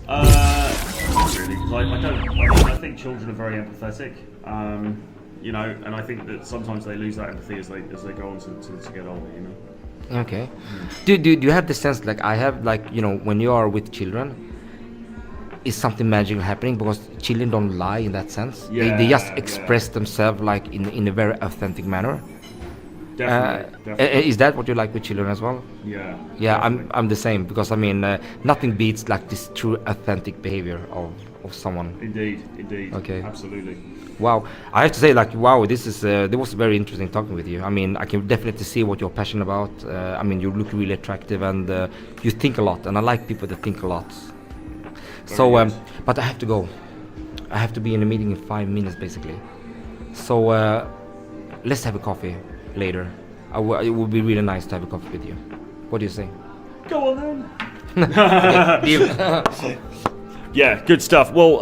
Not really, because I don't. I mean, I think children are very empathetic. You know, and I think that sometimes they lose that empathy as they go on to get older. You know. Okay. Do you have the sense like I have, like, you know, when you are with children, is something magical happening because children don't lie in that sense. They just express themselves like in a very authentic manner. Definitely. Is that what you like with children as well? Yeah. Yeah, definitely. I'm the same, because I mean nothing beats like this true authentic behavior of someone. Indeed. Okay. Absolutely. Wow, I have to say, like, wow, this was very interesting talking with you. I mean, I can definitely see what you're passionate about. I mean, you look really attractive, and you think a lot, and I like people that think a lot. So, but I have to go. I have to be in a meeting in 5 minutes, basically. So, let's have a coffee later. It would be really nice to have a coffee with you. What do you say? Go on then. Okay, deal. Yeah, good stuff. Well,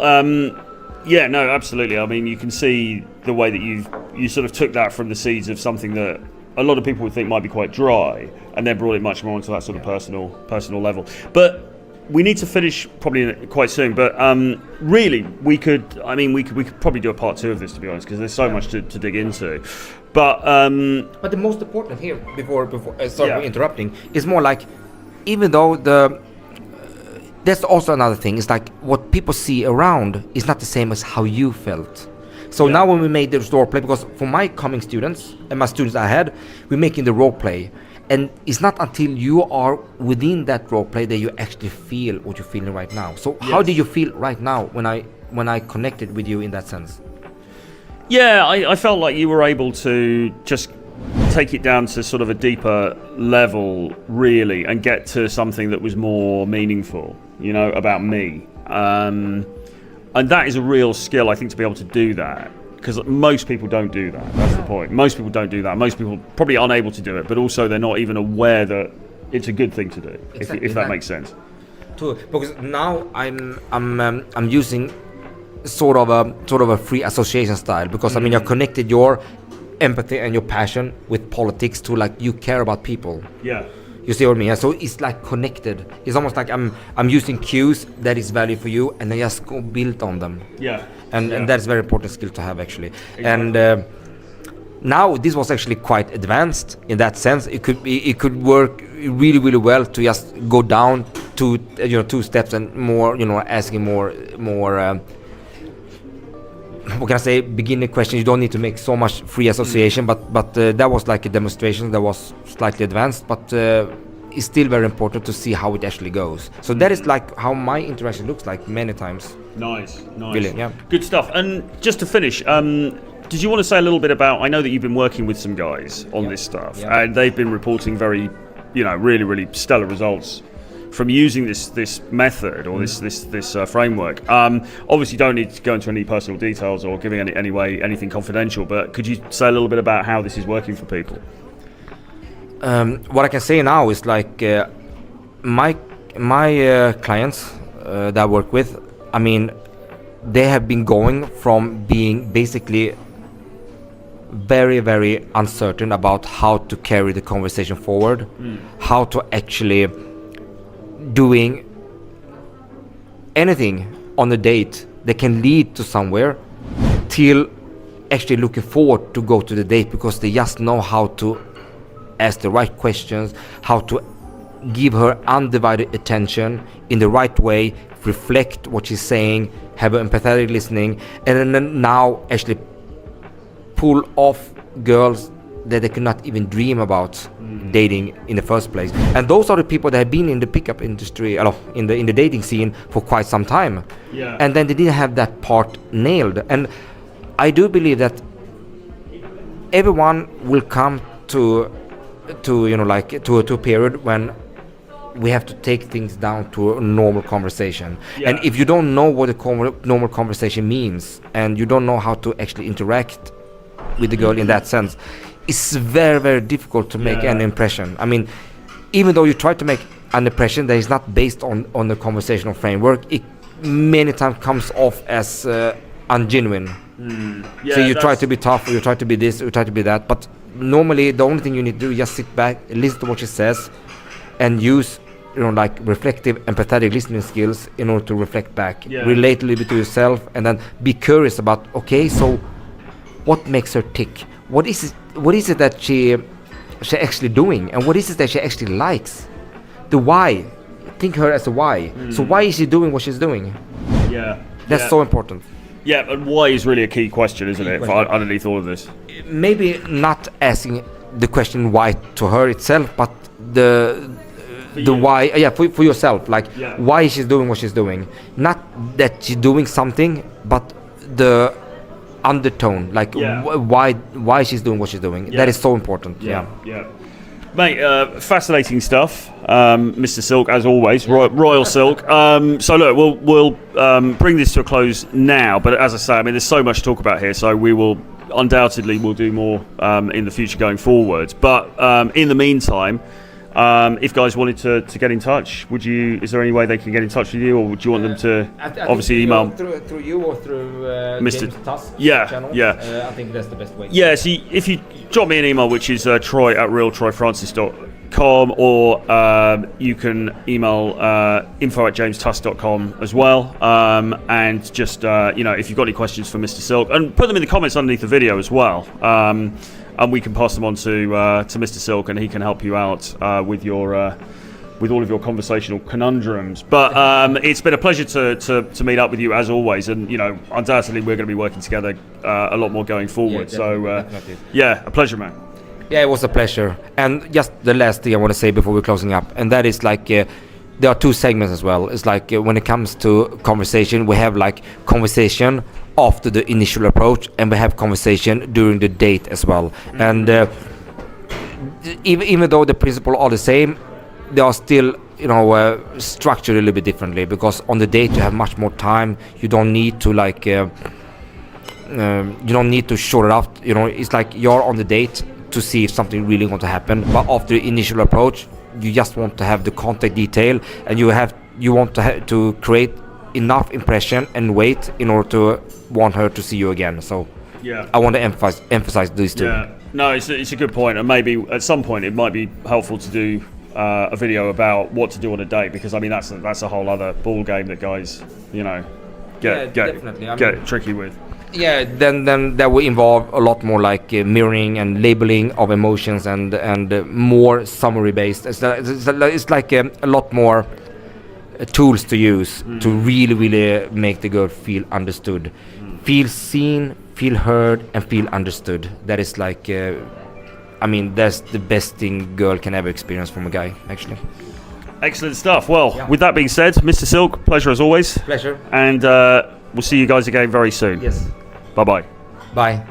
yeah, no, absolutely. I mean, you can see the way that you sort of took that from the seeds of something that a lot of people would think might be quite dry, and then brought it much more onto that sort of personal level. But we need to finish probably quite soon. But really, we could probably do a part 2 of this, to be honest, because there's so much to dig into. But the most important here, before sorry for interrupting, is more like, even though that's also another thing. It's like what people see around is not the same as how you felt. So now when we made this role play, because for my coming students and my students I had, we're making the role play, and it's not until you are within that role play that you actually feel what you're feeling right now. So how do you feel right now when I connected with you in that sense? Yeah, I felt like you were able to just take it down to sort of a deeper level, really, and get to something that was more meaningful, you know, about me. And that is a real skill, I think, to be able to do that, because most people don't do that. That's the point. Most people don't do that. Most people probably aren't able to do it, but also they're not even aware that it's a good thing to do, if that makes sense. Because now I'm using sort of a free association style, because I mean, you're connected your empathy and your passion with politics to, like, you care about people. Yeah. You see what I mean? So it's like connected. It's almost like I'm using cues that is value for you, and I just go build on them. Yeah. And that's a very important skill to have, actually. Exactly. And now this was actually quite advanced in that sense. It could work really, really well to just go down to 2 steps and more, asking more what can I say, beginning question. You don't need to make so much free association, but that was like a demonstration that was slightly advanced, but it's still very important to see how it actually goes. So that is like how my interaction looks like many times. Nice. Brilliant, yeah. Good stuff. And just to finish, did you want to say a little bit about, I know that you've been working with some guys on this stuff, and they've been reporting very, really, really stellar results from using this method or this framework. Obviously, you don't need to go into any personal details or giving anything confidential, but could you say a little bit about how this is working for people? What I can say now is like my clients that I work with, I mean, they have been going from being basically very, very uncertain about how to carry the conversation forward, how to actually doing anything on a date that can lead to somewhere, till actually looking forward to go to the date, because they just know how to ask the right questions, how to give her undivided attention in the right way, reflect what she's saying, have an empathetic listening, and then now actually pull off girls that they could not even dream about dating in the first place. And those are the people that have been in the pickup industry, in the dating scene for quite some time. Yeah. And then they didn't have that part nailed. And I do believe that everyone will come to a period when we have to take things down to a normal conversation. Yeah. And if you don't know what a normal conversation means, and you don't know how to actually interact with the girl in that sense, it's very, very difficult to make an impression. I mean, even though you try to make an impression that is not based on the conversational framework, it many times comes off as ungenuine. Yeah, so you try to be tough, or you try to be this, or you try to be that, but normally the only thing you need to do is just sit back, listen to what she says, and use like reflective, empathetic listening skills in order to reflect back, Yeah. relate a little bit to yourself, and then be curious about, okay, so what makes her tick? What is it that she actually doing, and what is it that she actually likes? The why. Think her as a why. So why is she doing what she's doing? Yeah. That's yeah. so important. Yeah, and why is really a key question, isn't it? question. Underneath all of this. Maybe not asking the question why to her itself, but the you. why. Yeah, for yourself. Like Yeah. why she's doing what she's doing. Not that she's doing something, but the undertone. Like Yeah. why she's doing what she's doing. Yeah. That is so important. Yeah. Yeah. Mate, fascinating stuff, Mr. Silk, as always, Royal Silk. So look, we'll bring this to a close now, but as I say, I mean, there's so much to talk about here, so we will undoubtedly we'll do more in the future going forward. But in the meantime, if guys wanted to get in touch, is there any way they can get in touch with you, or would you want them to obviously email through you or through Mr. James Tusk's Yeah, channel? yeah. I think that's the best way. Yeah, so if you drop me an email, which is troy@realtroyfrancis.com, or you can email info@jamestusk.com as well, and just if you've got any questions for Mr. Silk, and put them in the comments underneath the video as well, and we can pass them on to Mr. Silk, and he can help you out with your with all of your conversational conundrums. But it's been a pleasure to meet up with you as always, and undoubtedly we're going to be working together a lot more going forward. Definitely. Yeah, a pleasure, man. Yeah, it was a pleasure. And just the last thing I want to say before we're closing up, and that is like there are two segments as well. It's like when it comes to conversation, we have like conversation after the initial approach, and we have conversation during the date as well. And even though the principles are the same, they are still structured a little bit differently, because on the date you have much more time. You don't need to you don't need to short it out. It's like you're on the date to see if something really going to happen, but after the initial approach you just want to have the contact detail, and you want to create enough impression and wait in order to want her to see you again. So Yeah. I want to emphasize these two. Yeah. No, it's a good point, and maybe at some point it might be helpful to do a video about what to do on a date, because I mean that's a whole other ball game that guys get tricky with. Yeah, then that will involve a lot more like mirroring and labeling of emotions, and more summary based. It's like a lot more tools to use to really make the girl feel understood, feel seen, feel heard, and feel understood. That is like that's the best thing girl can ever experience from a guy, actually. Excellent stuff. Well, with that being said, Mr. Silk, pleasure as always. Pleasure. And we'll see you guys again very soon. Yes. Bye-bye. Bye.